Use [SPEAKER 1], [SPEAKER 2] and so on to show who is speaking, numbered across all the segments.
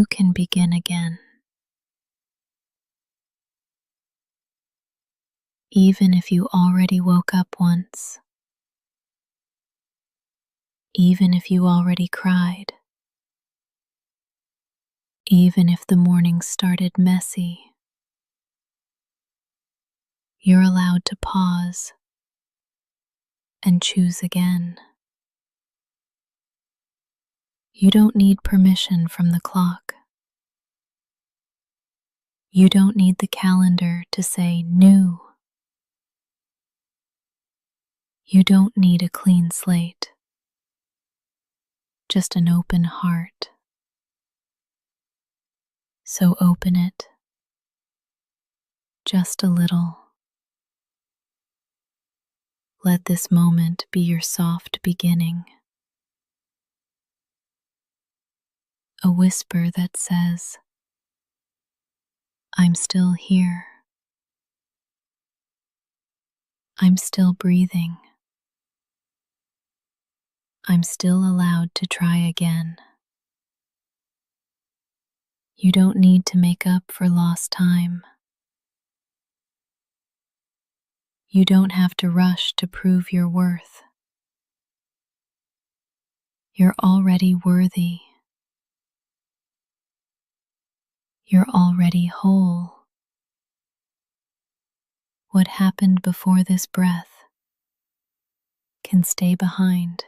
[SPEAKER 1] You can begin again. Even if you already woke up once, even if you already cried, even if the morning started messy, you're allowed to pause and choose again. You don't need permission from the clock. You don't need the calendar to say new. You don't need a clean slate, just an open heart. So open it, just a little. Let this moment be your soft beginning. A whisper that says, I'm still here. I'm still breathing. I'm still allowed to try again. You don't need to make up for lost time. You don't have to rush to prove your worth. You're already worthy. You're already whole. What happened before this breath can stay behind.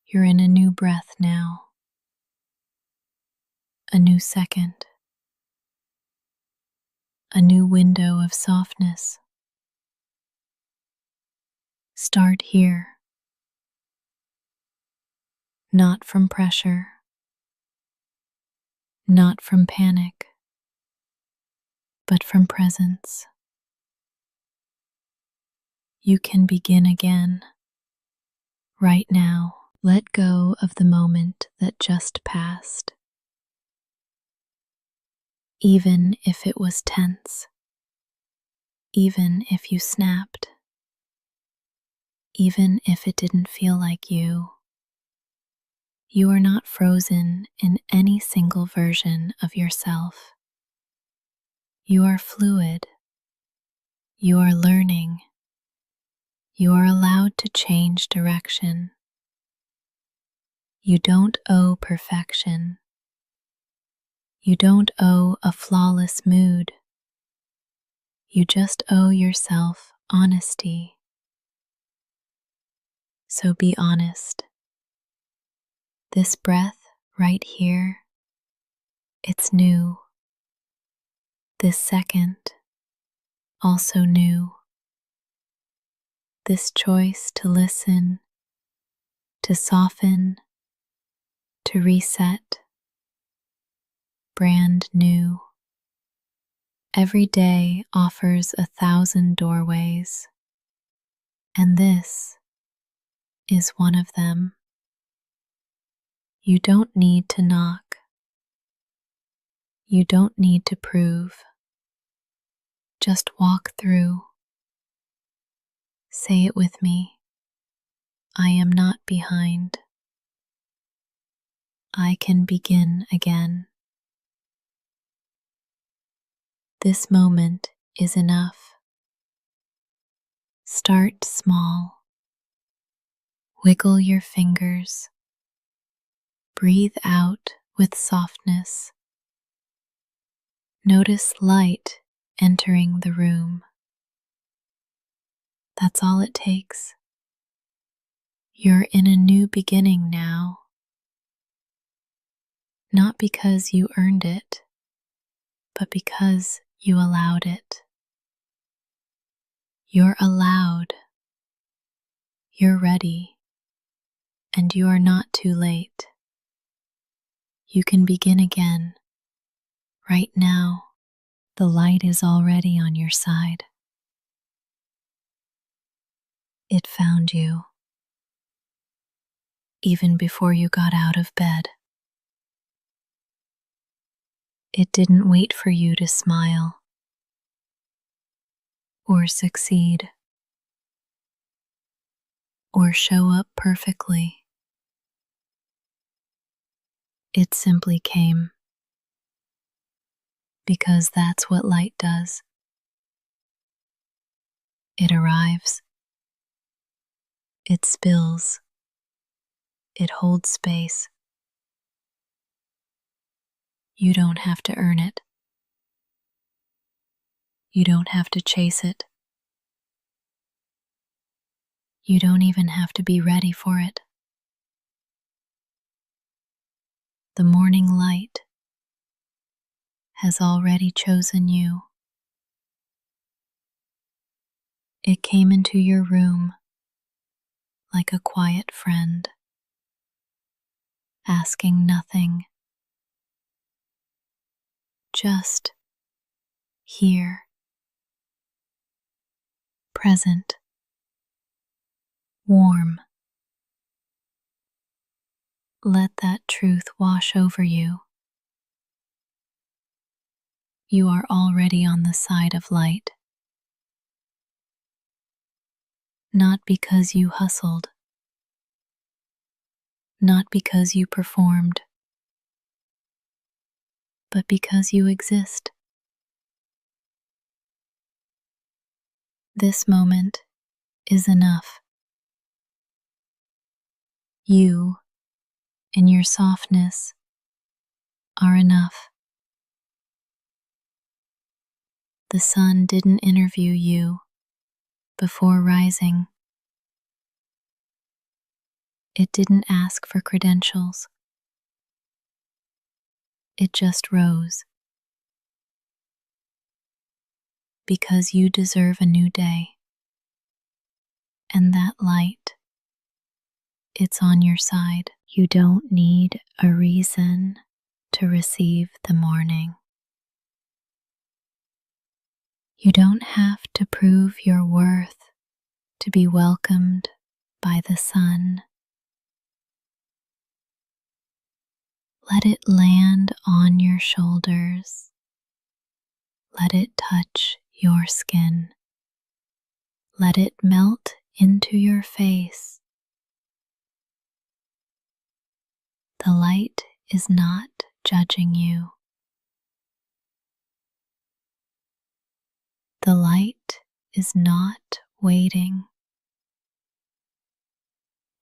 [SPEAKER 1] You're in a new breath now. A new second. A new window of softness. Start here. Not from pressure. Not from panic. But from presence. You can begin again. Right now, let go of the moment that just passed. Even if it was tense. Even if you snapped. Even if it didn't feel like you. You are not frozen in any single version of yourself. You are fluid. You are learning. You are allowed to change direction. You don't owe perfection. You don't owe a flawless mood. You just owe yourself honesty. So be honest. This breath right here, it's new. This second, also new. This choice to listen, to soften, to reset, brand new. Every day offers 1,000 doorways, and this is one of them. You don't need to knock. You don't need to prove. Just walk through. Say it with me. I am not behind. I can begin again. This moment is enough. Start small. Wiggle your fingers. Breathe out with softness. Notice light entering the room. That's all it takes. You're in a new beginning now. Not because you earned it, but because you allowed it. You're allowed. You're ready. And you are not too late. You can begin again. Right now, the light is already on your side. It found you, even before you got out of bed. It didn't wait for you to smile or succeed or show up perfectly. It simply came because that's what light does. It arrives, it spills, it holds space. You don't have to earn it. You don't have to chase it. You don't even have to be ready for it. The morning light has already chosen you. It came into your room like a quiet friend, asking nothing, just here, present, warm. Let that truth wash over you. You are already on the side of light, not because you hustled, not because you performed, but because you exist. This moment is enough. You, in your softness, are enough. The sun didn't interview you before rising. It didn't ask for credentials. It just rose. Because you deserve a new day. And that light, it's on your side. You don't need a reason to receive the morning. You don't have to prove your worth to be welcomed by the sun. Let it land on your shoulders. Let it touch your skin. Let it melt into your face. The light is not judging you. The light is not waiting.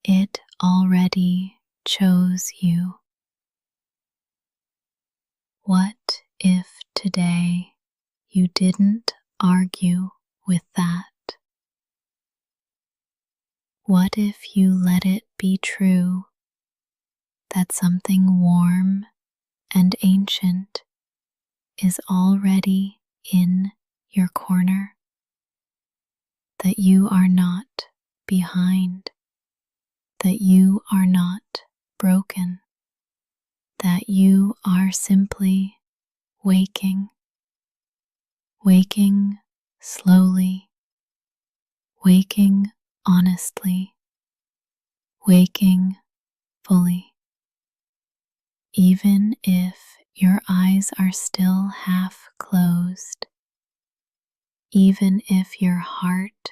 [SPEAKER 1] It already chose you. What if today you didn't argue with that? What if you let it be true that something warm and ancient is already in your corner? That you are not behind, that you are not broken, that you are simply waking, waking slowly, waking honestly, waking fully. Even if your eyes are still half closed, even if your heart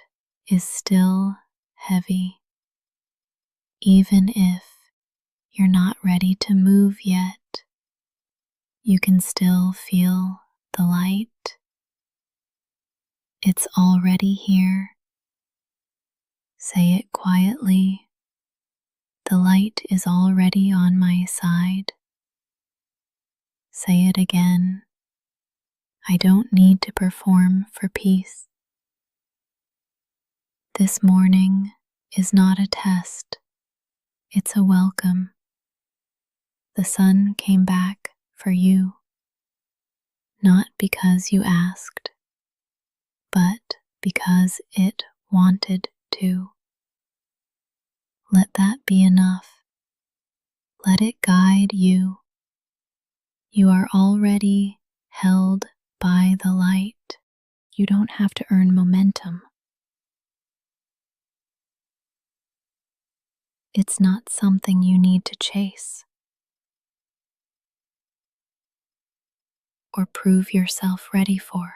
[SPEAKER 1] is still heavy, even if you're not ready to move yet, you can still feel the light. It's already here. Say it quietly. The light is already on my side. Say it again. I don't need to perform for peace. This morning is not a test. It's a welcome. The sun came back for you, not because you asked, but because it wanted to. Let that be enough. Let it guide you. You are already held by the light. You don't have to earn momentum. It's not something you need to chase or prove yourself ready for.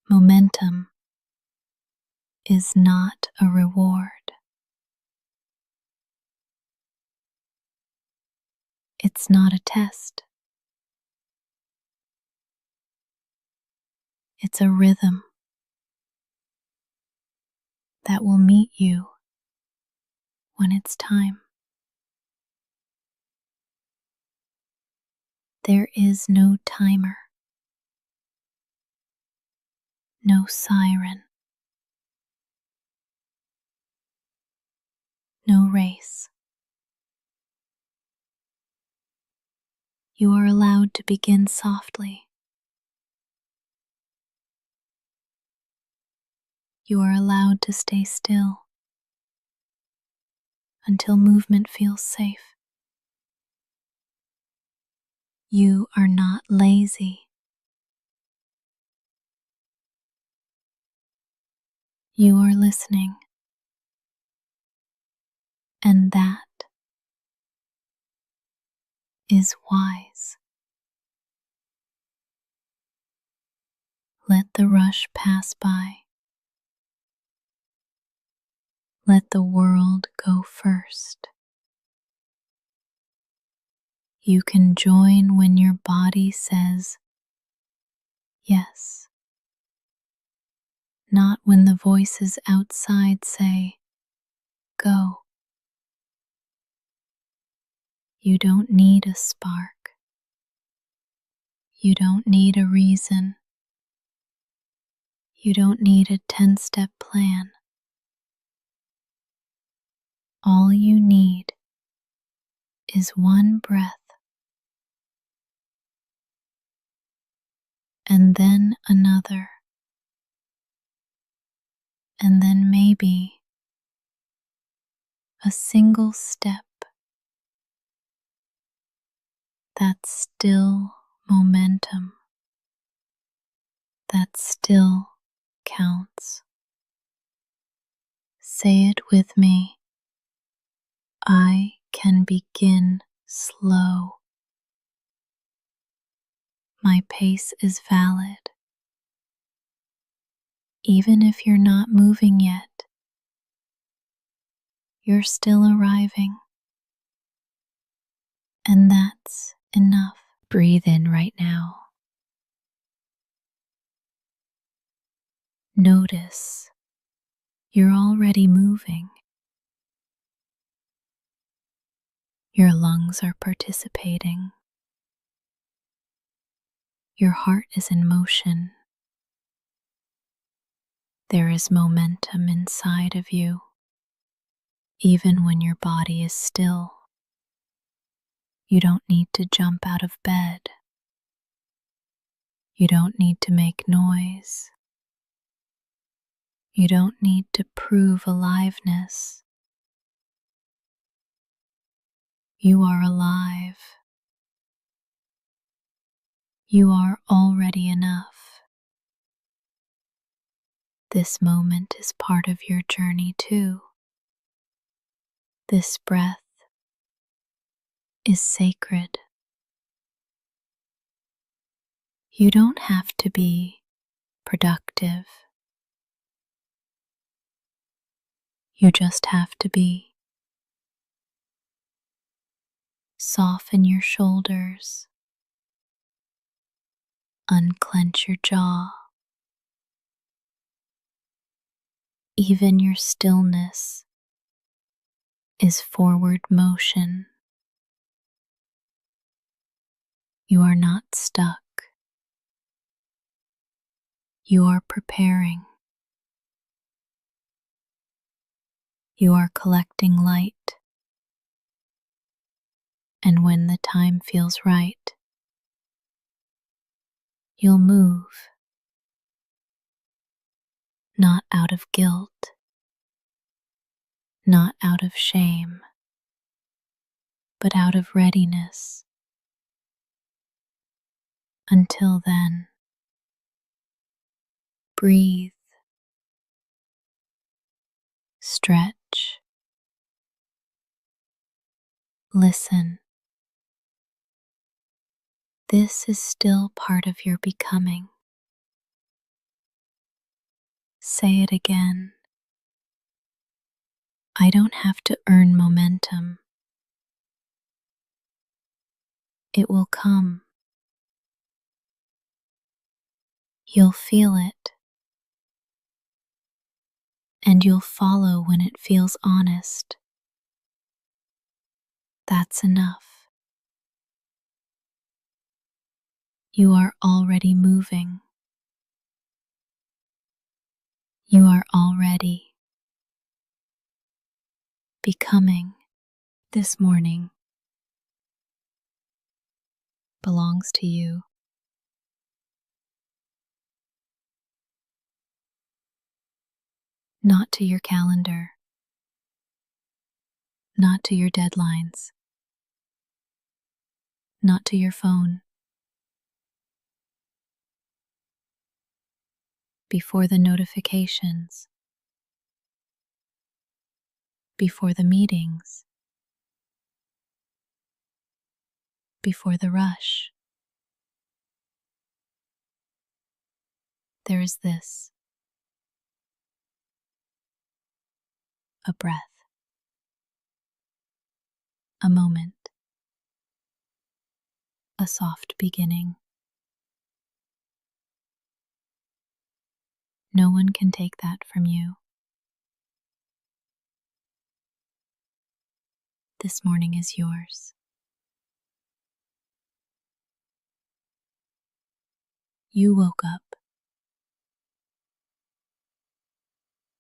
[SPEAKER 1] Momentum is not a reward. It's not a test. It's a rhythm that will meet you when it's time. There is no timer, no siren, no race. You are allowed to begin softly. You are allowed to stay still until movement feels safe. You are not lazy. You are listening. And that is wise. Let the rush pass by. Let the world go first. You can join when your body says yes, not when the voices outside say go. You don't need a spark. You don't need a reason. You don't need a 10-step plan. All you need is one breath, and then another, and then maybe a single step. That's still momentum. That still counts. Say it with me. I can begin slow. My pace is valid. Even if you're not moving yet, you're still arriving. And that's enough. Breathe in right now. Notice you're already moving. Your lungs are participating. Your heart is in motion. There is momentum inside of you, even when your body is still. You don't need to jump out of bed. You don't need to make noise. You don't need to prove aliveness. You are alive. You are already enough. This moment is part of your journey too. This breath is sacred. You don't have to be productive. You just have to be. Soften your shoulders. Unclench your jaw. Even your stillness is forward motion. You are not stuck. You are preparing. You are collecting light. And when the time feels right, you'll move. Not out of guilt, not out of shame, but out of readiness. Until then, breathe, stretch, listen. This is still part of your becoming. Say it again. I don't have to earn momentum. It will come. You'll feel it, and you'll follow when it feels honest. That's enough. You are already moving. You are already becoming. This morning belongs to you. Not to your calendar, not to your deadlines, not to your phone. Before the notifications, before the meetings, before the rush, there is this: a breath, a moment, a soft beginning. No one can take that from you. This morning is yours. You woke up.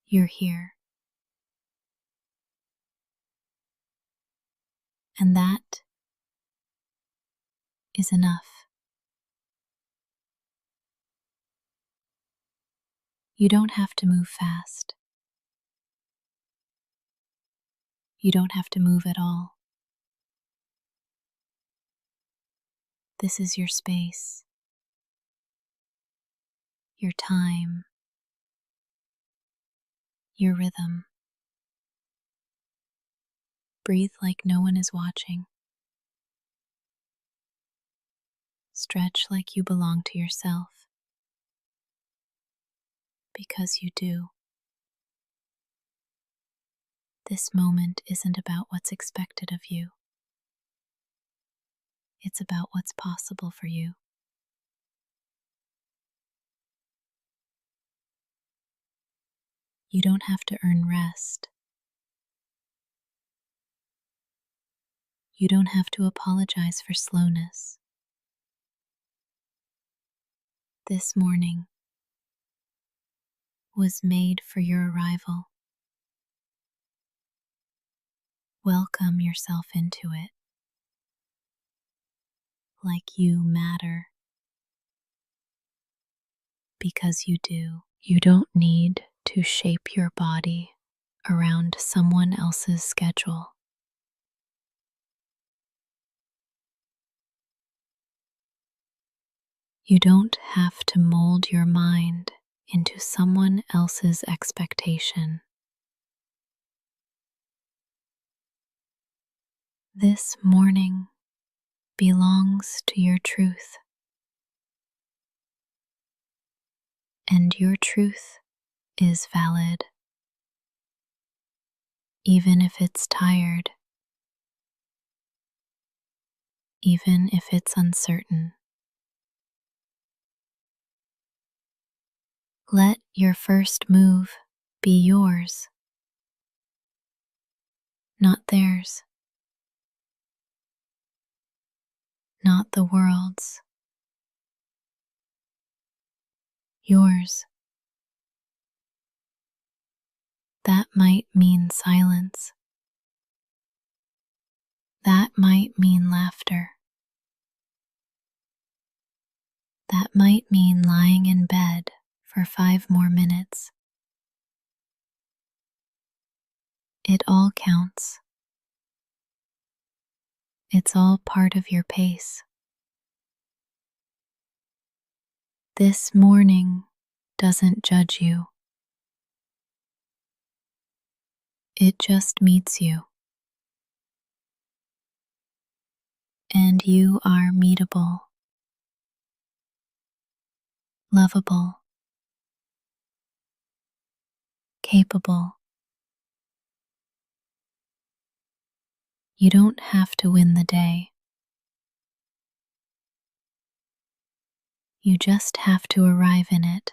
[SPEAKER 1] You're here. And that is enough. You don't have to move fast. You don't have to move at all. This is your space, your time, your rhythm. Breathe like no one is watching. Stretch like you belong to yourself, because you do. This moment isn't about what's expected of you. It's about what's possible for you. You don't have to earn rest. You don't have to apologize for slowness. This morning was made for your arrival. Welcome yourself into it, like you matter, because you do. You don't need to shape your body around someone else's schedule. You don't have to mold your mind into someone else's expectation. This morning belongs to your truth, and your truth is valid, even if it's tired, even if it's uncertain. Let your first move be yours, not theirs, not the world's. Yours. That might mean silence. That might mean laughter. That might mean lying in bed for 5 more minutes. It all counts. It's all part of your pace. This morning doesn't judge you. It just meets you. And you are meetable, lovable, capable. You don't have to win the day. You just have to arrive in it.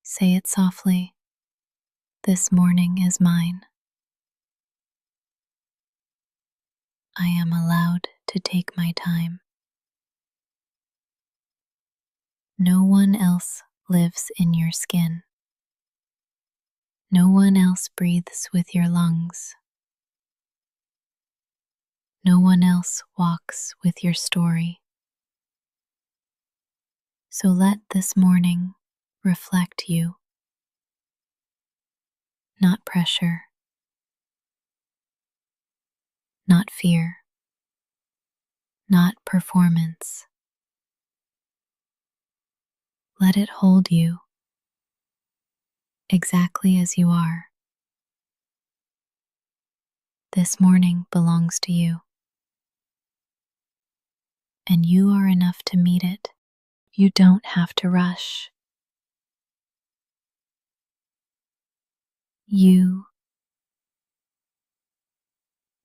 [SPEAKER 1] Say it softly. This morning is mine. I am allowed to take my time. No one else lives in your skin. No one else breathes with your lungs. No one else walks with your story. So let this morning reflect you, not pressure, not fear, not performance. Let it hold you exactly as you are. This morning belongs to you, and you are enough to meet it. You don't have to rush. You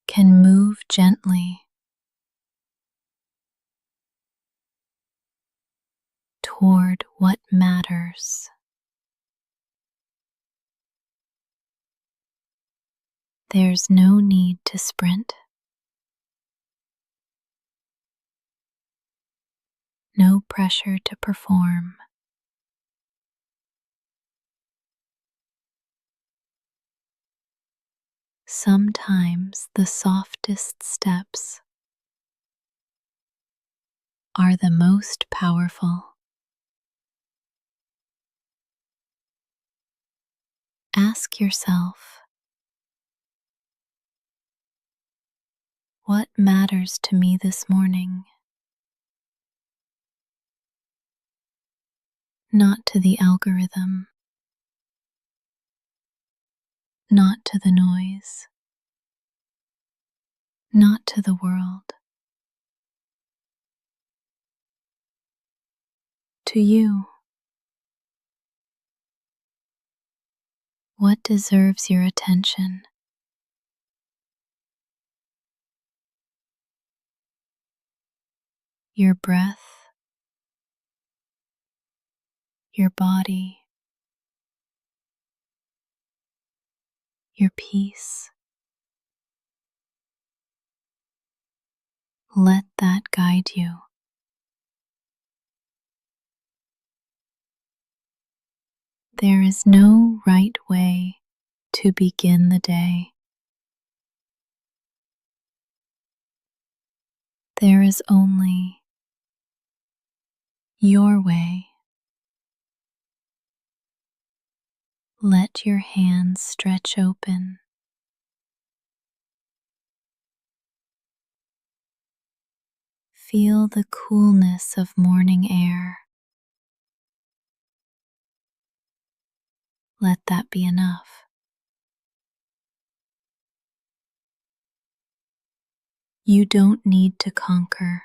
[SPEAKER 1] can move gently toward what matters. There's no need to sprint, no pressure to perform. Sometimes the softest steps are the most powerful. Ask yourself, what matters to me this morning? Not to the algorithm, not to the noise, not to the world. To you, what deserves your attention? Your breath, your body, your peace. Let that guide you. There is no right way to begin the day. There is only your way. Let your hands stretch open. Feel the coolness of morning air. Let that be enough. You don't need to conquer.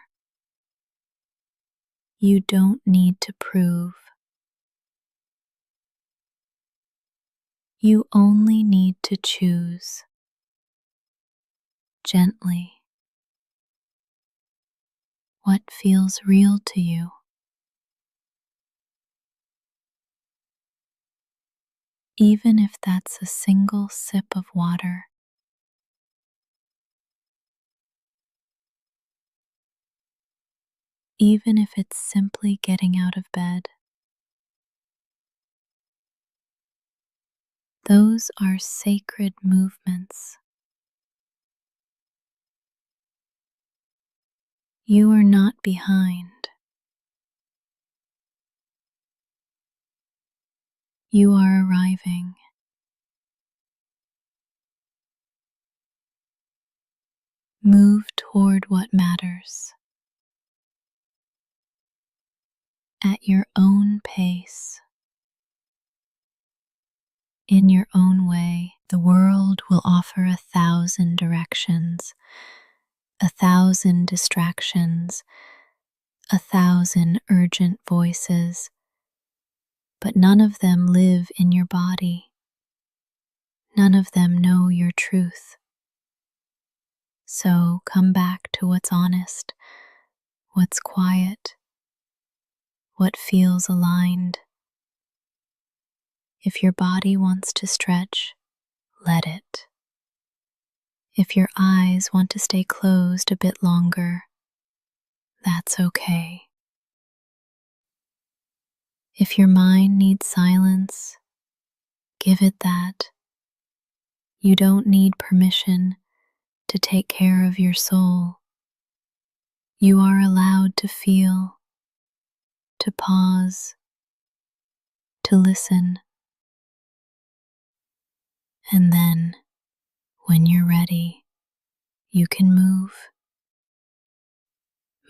[SPEAKER 1] You don't need to prove. You only need to choose gently what feels real to you. Even if that's a single sip of water, even if it's simply getting out of bed. Those are sacred movements. You are not behind. You are arriving. Move toward what matters at your own pace, in your own way. The world will offer 1,000 directions, 1,000 distractions, 1,000 urgent voices, but none of them live in your body. None of them know your truth. So come back to what's honest, what's quiet, what feels aligned. If your body wants to stretch, let it. If your eyes want to stay closed a bit longer, that's okay. If your mind needs silence, give it that. You don't need permission to take care of your soul. You are allowed to feel, to pause, to listen. And then, when you're ready, you can move.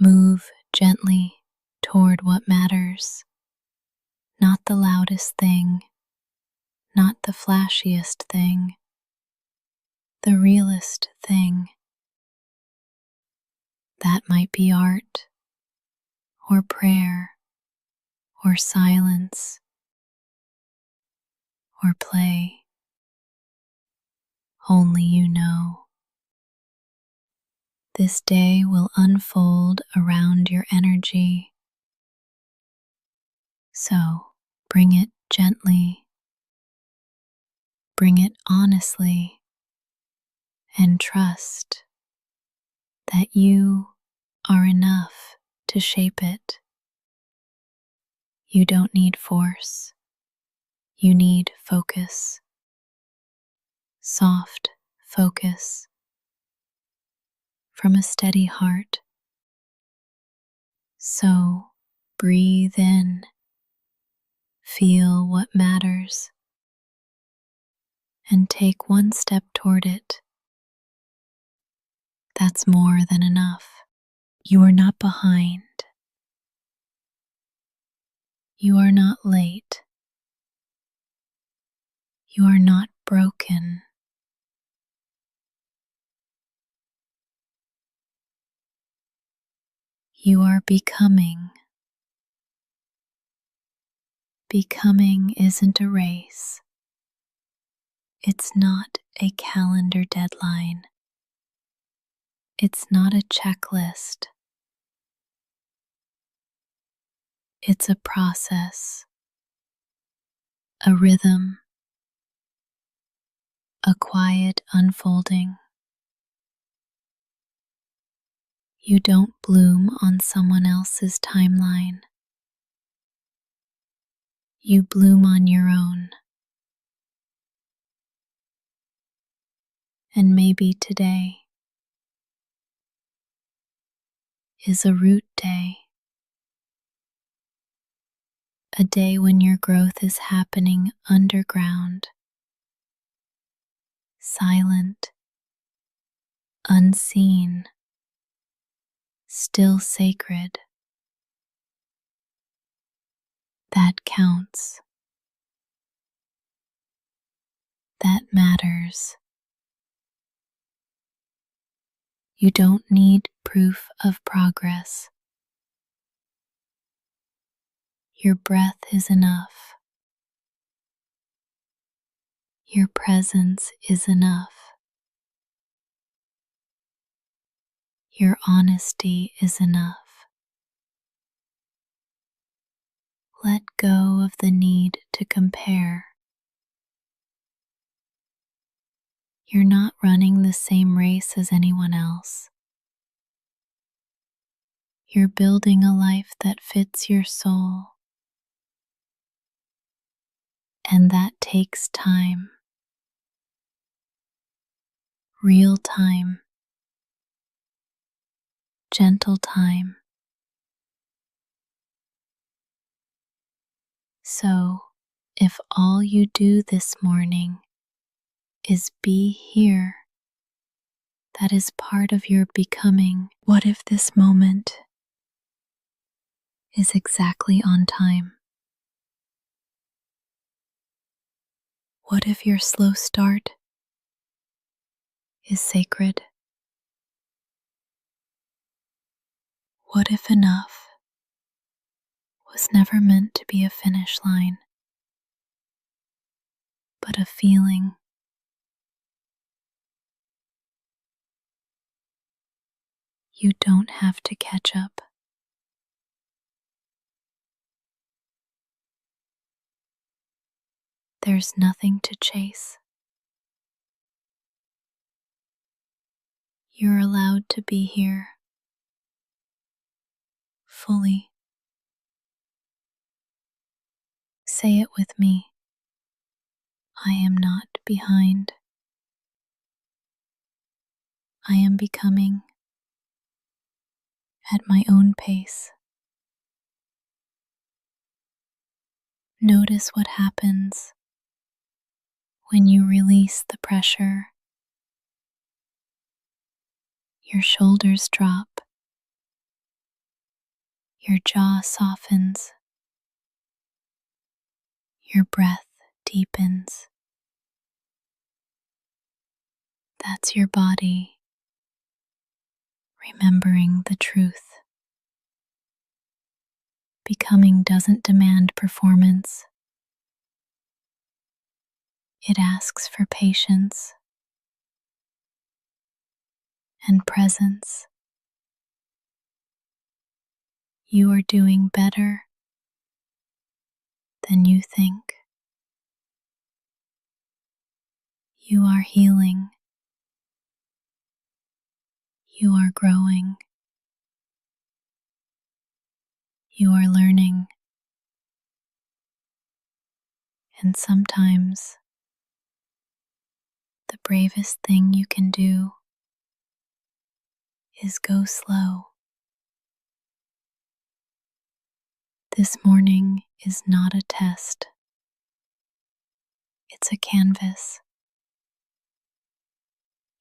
[SPEAKER 1] Move gently toward what matters. Not the loudest thing, not the flashiest thing, the realest thing. That might be art, or prayer, or silence, or play. Only you know. This day will unfold around your energy. So bring it gently, bring it honestly, and trust that you are enough to shape it. You don't need force. You need focus. Soft focus from a steady heart. So breathe in. Feel what matters and take one step toward it. That's more than enough. You are not behind. You are not late. You are not broken. You are becoming. Becoming isn't a race. It's not a calendar deadline. It's not a checklist. It's a process, a rhythm, a quiet unfolding. You don't bloom on someone else's timeline. You bloom on your own. And maybe today is a root day. A day when your growth is happening underground, silent, unseen, still sacred. That counts. That matters. You don't need proof of progress. Your breath is enough. Your presence is enough. Your honesty is enough. Let go of the need to compare. You're not running the same race as anyone else. You're building a life that fits your soul. And that takes time. Real time. Gentle time. So, if all you do this morning is be here, that is part of your becoming. What if this moment is exactly on time? What if your slow start is sacred? What if enough was never meant to be a finish line, but a feeling? You don't have to catch up. There's nothing to chase. You're allowed to be here fully. Say it with me. I am not behind. I am becoming at my own pace. Notice what happens when you release the pressure. Your shoulders drop. Your jaw softens. Your breath deepens. That's your body remembering the truth. Becoming doesn't demand performance. It asks for patience and presence. You are doing better than you think. You are healing. You are growing. You are learning. And sometimes the bravest thing you can do is go slow. This morning is not a test. It's a canvas.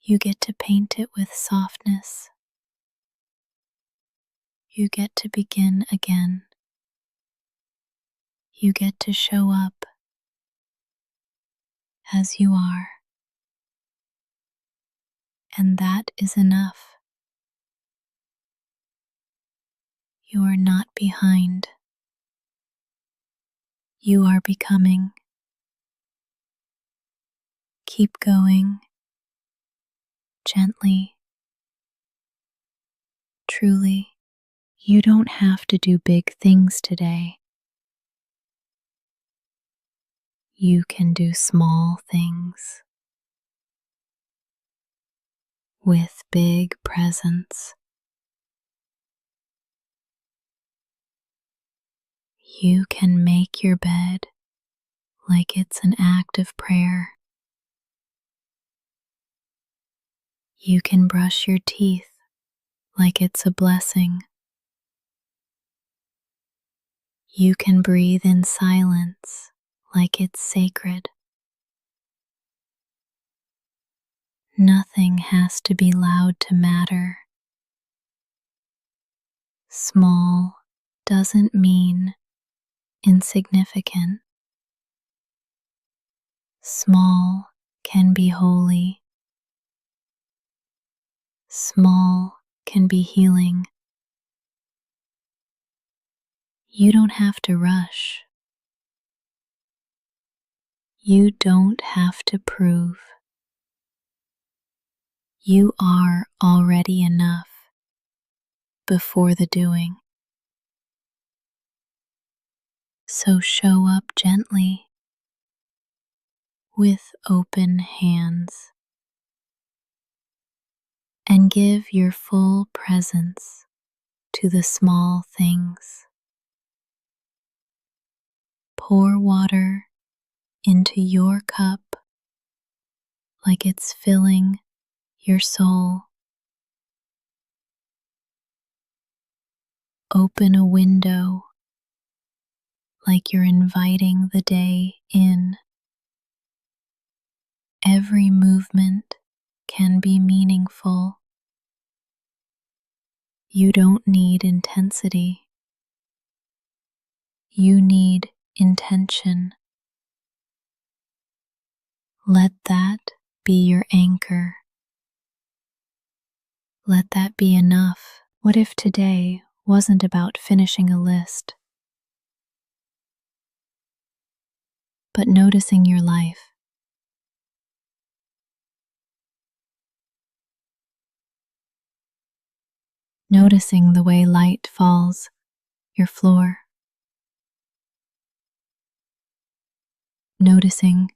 [SPEAKER 1] You get to paint it with softness. You get to begin again. You get to show up as you are. And that is enough. You are not behind. You are becoming. Keep going, gently, truly. You don't have to do big things today. You can do small things with big presence. You can make your bed like it's an act of prayer. You can brush your teeth like it's a blessing. You can breathe in silence like it's sacred. Nothing has to be loud to matter. Small doesn't mean insignificant. Small can be holy. Small can be healing. You don't have to rush. You don't have to prove. You are already enough before the doing. So show up gently with open hands and give your full presence to the small things. Pour water into your cup like it's filling your soul. Open a window like you're inviting the day in. Every movement can be meaningful. You don't need intensity. You need intention. Let that be your anchor. Let that be enough. What if today wasn't about finishing a list, but noticing your life? noticing the way light falls your floor, noticing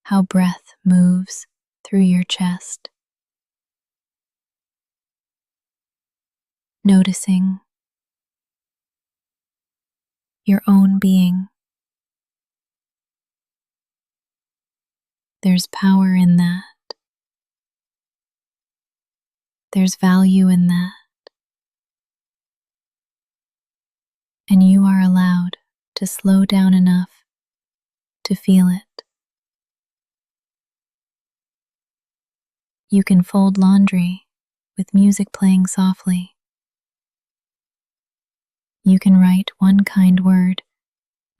[SPEAKER 1] how breath moves through your chest, noticing your own being. There's power in that. There's value in that. And you are allowed to slow down enough to feel it. You can fold laundry with music playing softly. You can write one kind word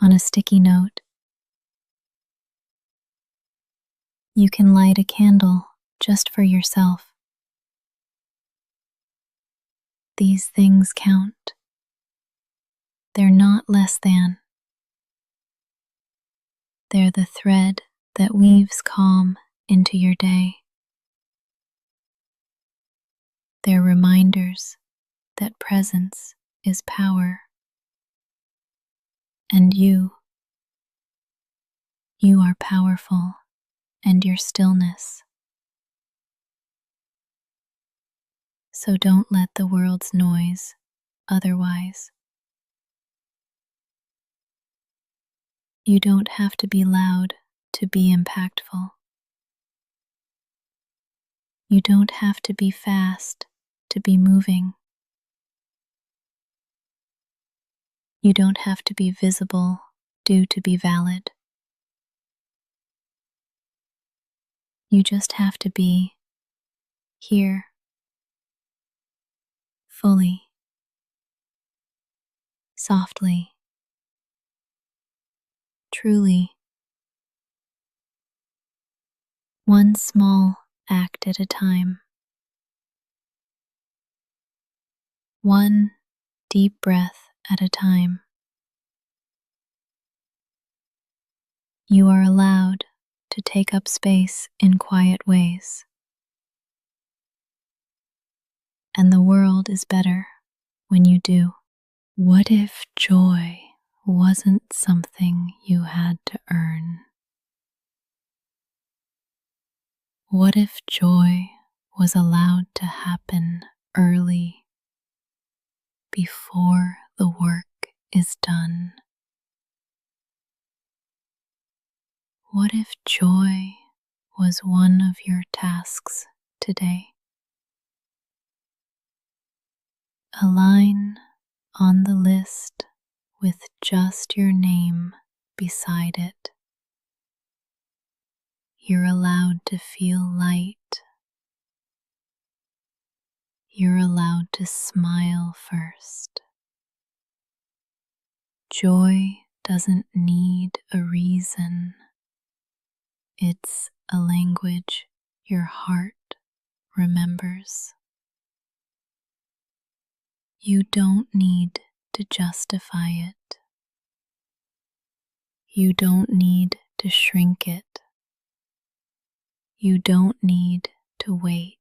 [SPEAKER 1] on a sticky note. You can light a candle just for yourself. These things count. They're not less than. They're the thread that weaves calm into your day. They're reminders that presence is power. And you are powerful, and your stillness. So don't let the world's noise otherwise. You don't have to be loud to be impactful. You don't have to be fast to be moving. You don't have to be visible to be valid. You just have to be here, fully, softly, truly. One small act at a time. One deep breath at a time. You are allowed to take up space in quiet ways. And the world is better when you do. What if joy wasn't something you had to earn? What if joy was allowed to happen early, before the work is done? What if joy was one of your tasks today? A line on the list with just your name beside it. You're allowed to feel light. You're allowed to smile first. Joy doesn't need a reason. It's a language your heart remembers. You don't need to justify it. You don't need to shrink it. You don't need to wait.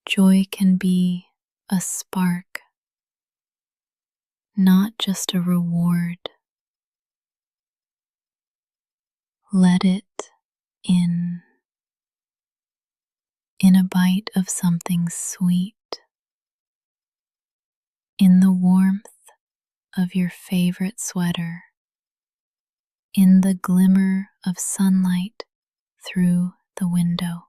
[SPEAKER 1] Joy can be a spark, not just a reward. Let it in a bite of something sweet, in the warmth of your favorite sweater, in the glimmer of sunlight through the window.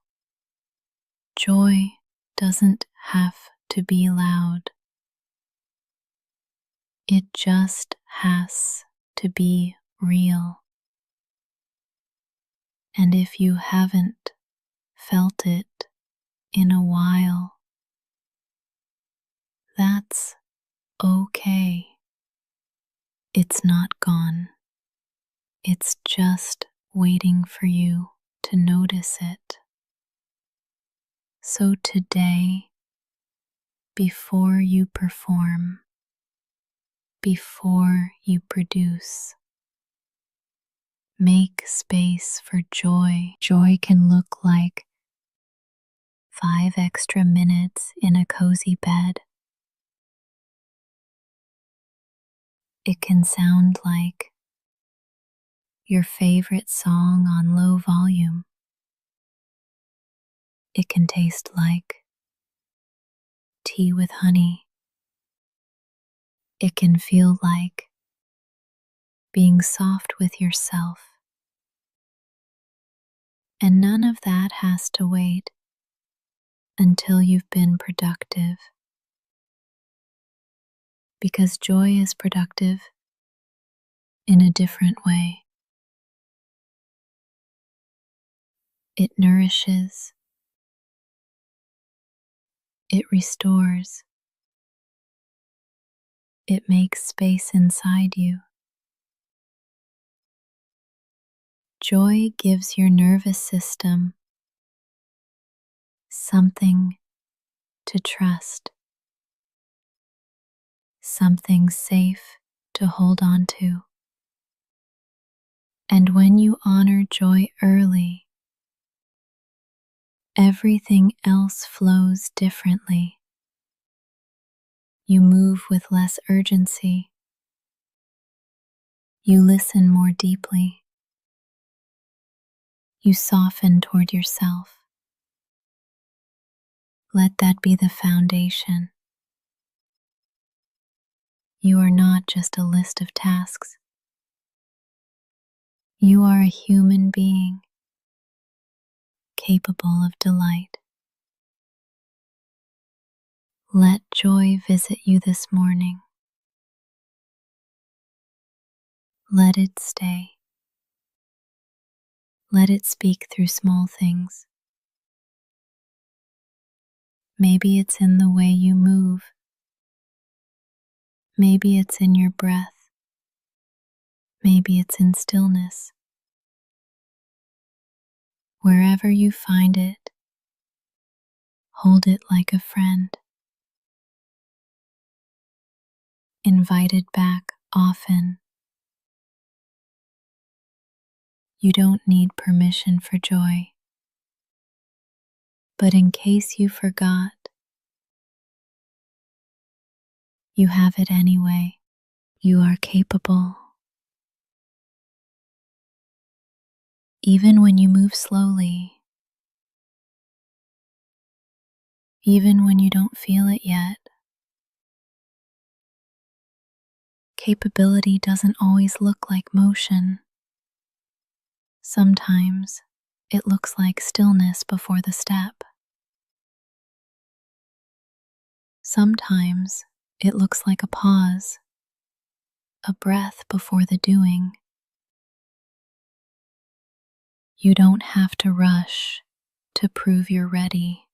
[SPEAKER 1] Joy doesn't have to be loud. It just has to be real. And if you haven't felt it in a while, that's okay. It's not gone. It's just waiting for you to notice it. So today, before you perform, before you produce, make space for joy. Joy can look like 5 extra minutes in a cozy bed. It can sound like your favorite song on low volume. It can taste like tea with honey. It can feel like being soft with yourself. And none of that has to wait until you've been productive. Because joy is productive in a different way. It nourishes, it restores, it makes space inside you. Joy gives your nervous system something to trust, something safe to hold on to. And when you honor joy early, everything else flows differently. You move with less urgency. You listen more deeply. You soften toward yourself. Let that be the foundation. You are not just a list of tasks. You are a human being capable of delight. Let joy visit you this morning. Let it stay. Let it speak through small things. Maybe it's in the way you move. Maybe it's in your breath. Maybe it's in stillness. Wherever you find it, hold it like a friend. Invite it back often. You don't need permission for joy. But in case you forgot, you have it anyway. You are capable. Even when you move slowly, even when you don't feel it yet, capability doesn't always look like motion. Sometimes it looks like stillness before the step. Sometimes it looks like a pause, a breath before the doing. You don't have to rush to prove you're ready.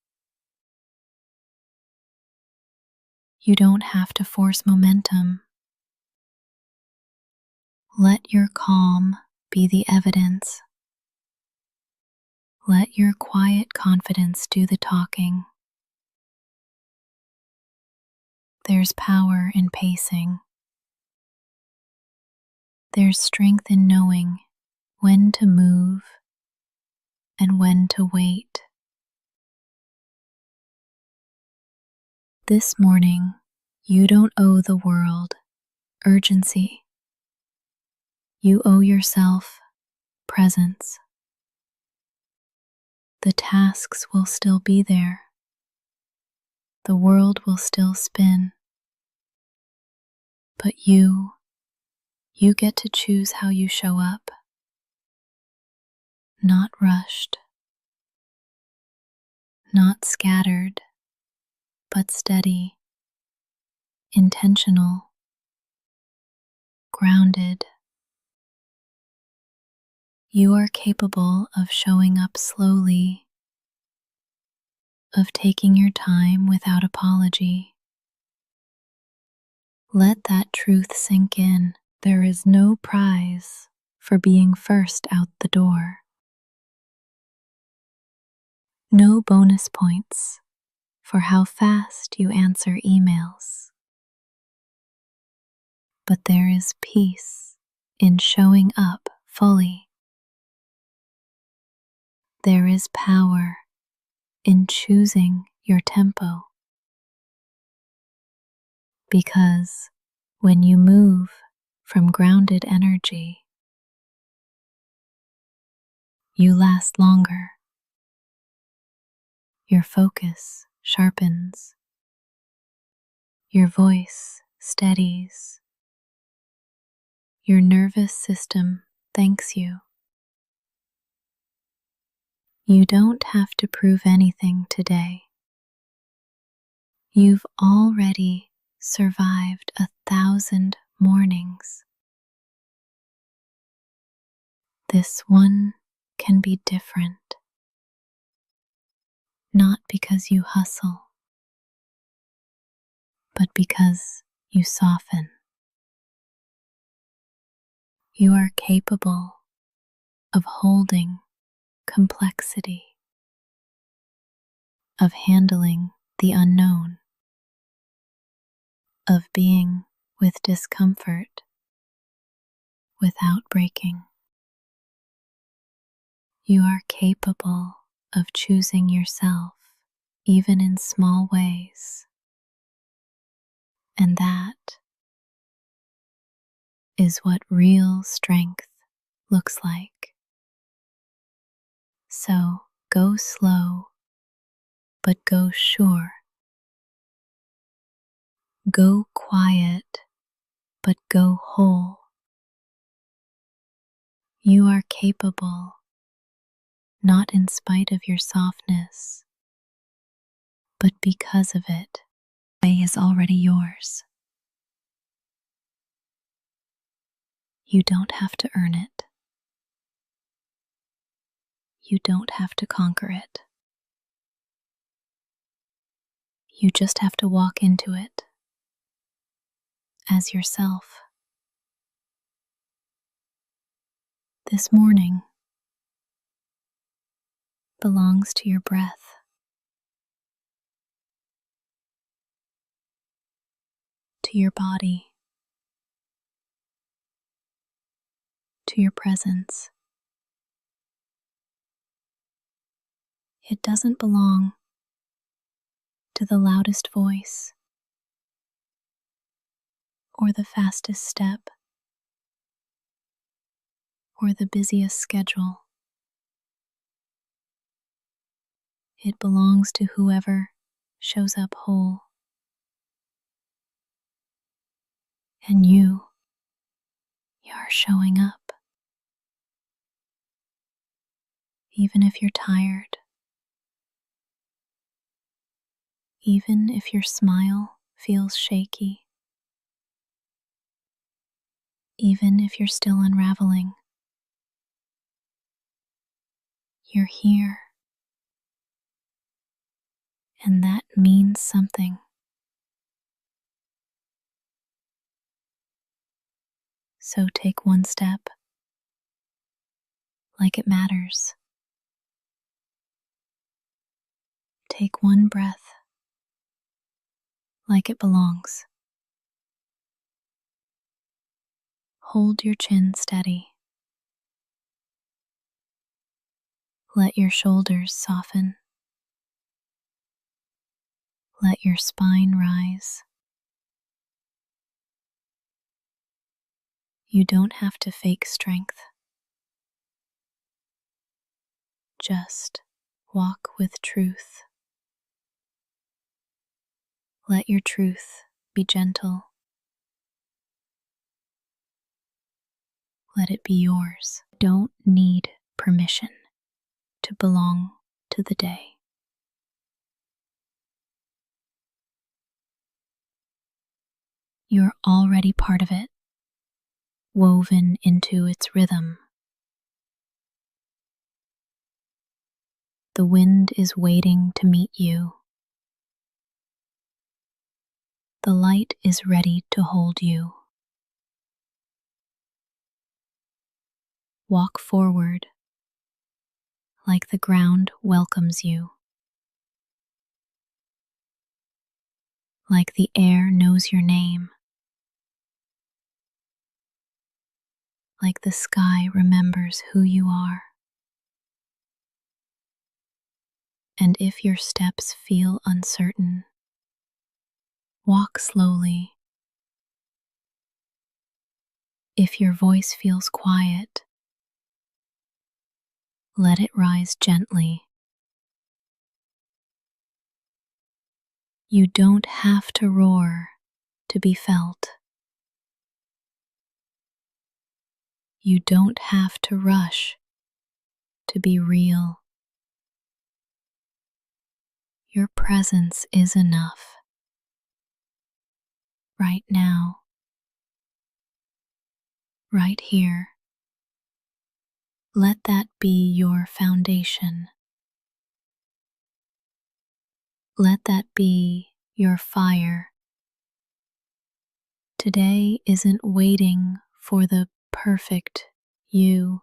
[SPEAKER 1] You don't have to force momentum. Let your calm be the evidence. Let your quiet confidence do the talking. There's power in pacing. There's strength in knowing when to move and when to wait. This morning, you don't owe the world urgency. You owe yourself presence. The tasks will still be there. The world will still spin. But you get to choose how you show up. Not rushed, not scattered, but steady, intentional, grounded. You are capable of showing up slowly, of taking your time without apology. Let that truth sink in. There is no prize for being first out the door. No bonus points for how fast you answer emails. But there is peace in showing up fully. There is power in choosing your tempo, because when you move from grounded energy, you last longer. Your focus sharpens, your voice steadies, your nervous system thanks you. You don't have to prove anything today. You've already survived 1,000 mornings. This one can be different, not because you hustle, but because you soften. You are capable of holding complexity, of handling the unknown, of being with discomfort without breaking. You are capable of choosing yourself, even in small ways, and that is what real strength looks like. So go slow, but go sure. Go quiet, but go whole. You are capable, not in spite of your softness, but because of it. The way is already yours. You don't have to earn it. You don't have to conquer it. You just have to walk into it as yourself. This morning belongs to your breath, to your body, to your presence. It doesn't belong to the loudest voice or the fastest step or the busiest schedule. It belongs to whoever shows up whole. And you are showing up. Even if you're tired, even if your smile feels shaky, even if you're still unraveling, you're here. And that means something. So take one step like it matters. Take one breath like it belongs. Hold your chin steady. Let your shoulders soften. Let your spine rise. You don't have to fake strength. Just walk with truth. Let your truth be gentle. Let it be yours. Don't need permission to belong to the day. You're already part of it, woven into its rhythm. The wind is waiting to meet you. The light is ready to hold you. Walk forward like the ground welcomes you, like the air knows your name, like the sky remembers who you are. And if your steps feel uncertain, walk slowly. If your voice feels quiet, let it rise gently. You don't have to roar to be felt. You don't have to rush to be real. Your presence is enough. Right now, right here. Let that be your foundation. Let that be your fire. Today isn't waiting for the perfect you.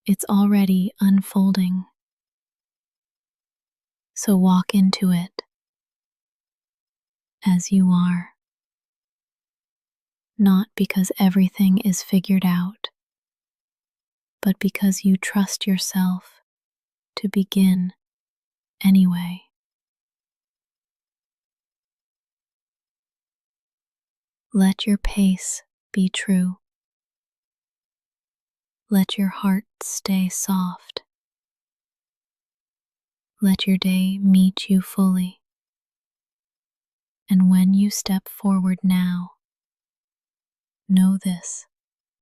[SPEAKER 1] It's already unfolding. So walk into it as you are. Not because everything is figured out, but because you trust yourself to begin anyway. Let your pace be true. Let your heart stay soft. Let your day meet you fully. And when you step forward now, know this: